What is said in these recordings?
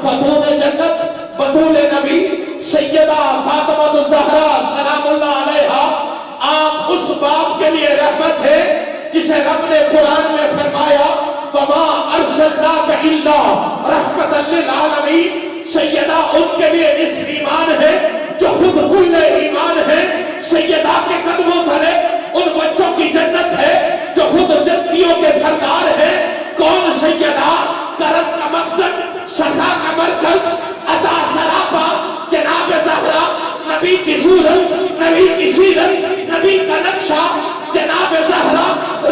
خاتون جنت بطول نبی سیدہ فاطمہ الزہرا سلام اللہ علیہا، آپ اس باپ کے لیے رحمت ہے جسے رب نے قرآن میں فرمایا وَمَا أَرْسَلْنَاكَ إِلَّا رَحْمَةً لِلْعَالَمِينَ، سیدہ ان کے لیے نصف ایمان ہے جو خود کل ایمان ہے، سیدہ کے قدموں تلے ان بچوں کی جنت ہے جو خود جنتیوں کے سردار ہے۔ کون سیدہ؟ کرم کا مقصد، سخا کا مرکز، عطا سراپا، جناب زہرا، نبی کی صورت، نبی کی سیرت، نبی کا نقشہ، جناب زہرا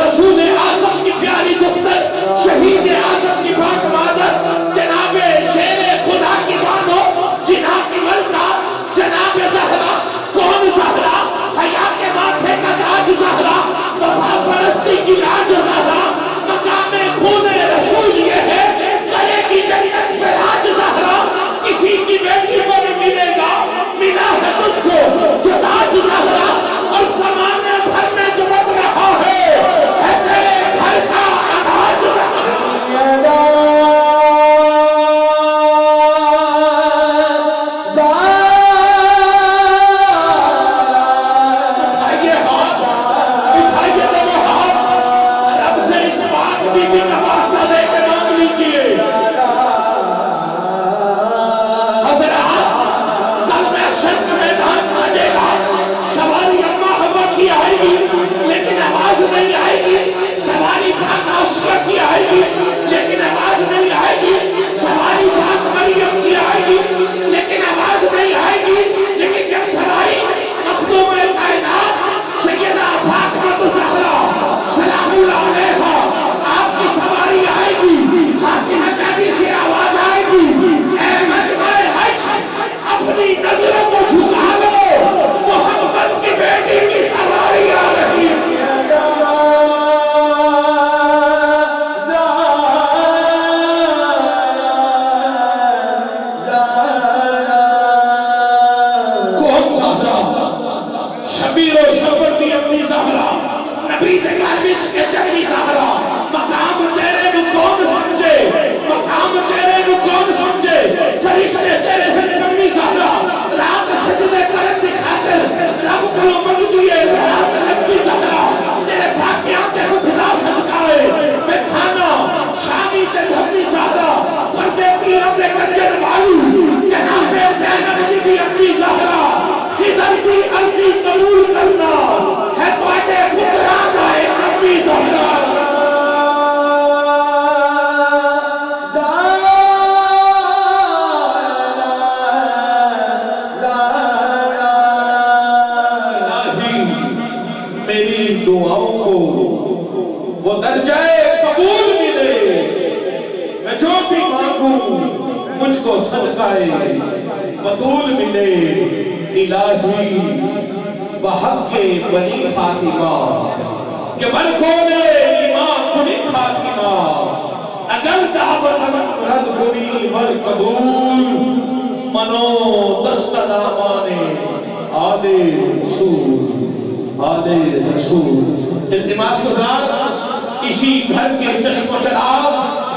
رسول اعظم کی پیاری دختر، شہید اعظم کی پاک مادر، جناب شیر خدا کی بانو، جنہ کی ملکہ، جناب زہرا۔ کون زہرا؟ حیا کے ماتھے کا تاج زہرا، وفا پرستی کی لاج زہرا، مقام خون رسول یہ ہے، کرے کی جنت میں راج زہرا۔ کسی کی بیٹی کو نہیں ملے گا، ملا ہے تجھ کو جو تاج زہرا، اور زمانے بھر میں جو بد رہا ہے تیرے گھر کا اناج زہرا۔ لیکن آواز نہیں آئے گی، سواری پاک مریم کی آئے گی، لیکن آواز نہیں آئے گی۔ لیکن جب سواری مخدوم کائنات سیدہ فاطمہ الزہرا سلام اللہ علیہا آپ کی سواری آئے گی، حاکم کعبہ سے آواز آئے گی، اے مجمع حج اپنی نظروں کو جھکا لو، محمد کی بیٹی کی سواری آ رہی ہے۔ بطول ملے الہی بحق بنی فاطمہ کہ برکون ایمان کنی خاتمہ، اگر دعوت رد کنی بر قبول منو دست نامان آل رسول۔ التماس گزار اسی گھر کے چشم و چراغ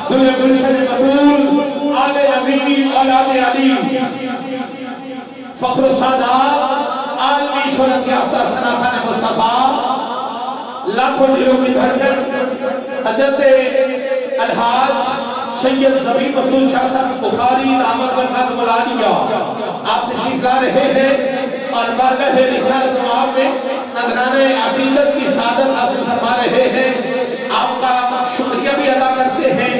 دل گلشن بطول آل نبی اولاد علی فخر السادات عالمی شہرت یافتہ ثناخان مصطفیٰ، لاکھوں دلوں کی دھڑکن حضرت الحاج سید زبی مسعود شاہ صاحب بخاری دامت برکاتہ العالیہ آپ تشریف لا رہے ہیں اور بارگاہ رسالت معاب میں نذرانہ عقیدت کی سعادت حاصل فرما رہے ہیں۔ آپ کا شکریہ بھی ادا کرتے ہیں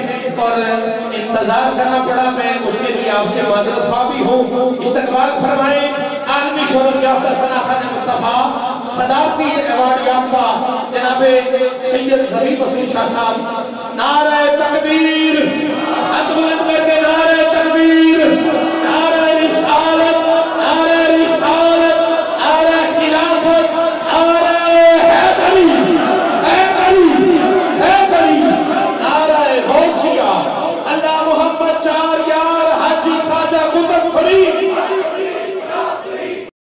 اور انتظار کرنا پڑا، میں اس کے لیے آپ سے معذرت خواہ بھی ہوں۔ استقبال فرمائیں عالمی شہرت یافتہ ثناخان مصطفیٰ صدارتی ایوارڈ یافتہ جناب سید زبی مسعود شاہ صاحب، نعرہ تکبیر، ہاتھ بلند کر کے نعرہ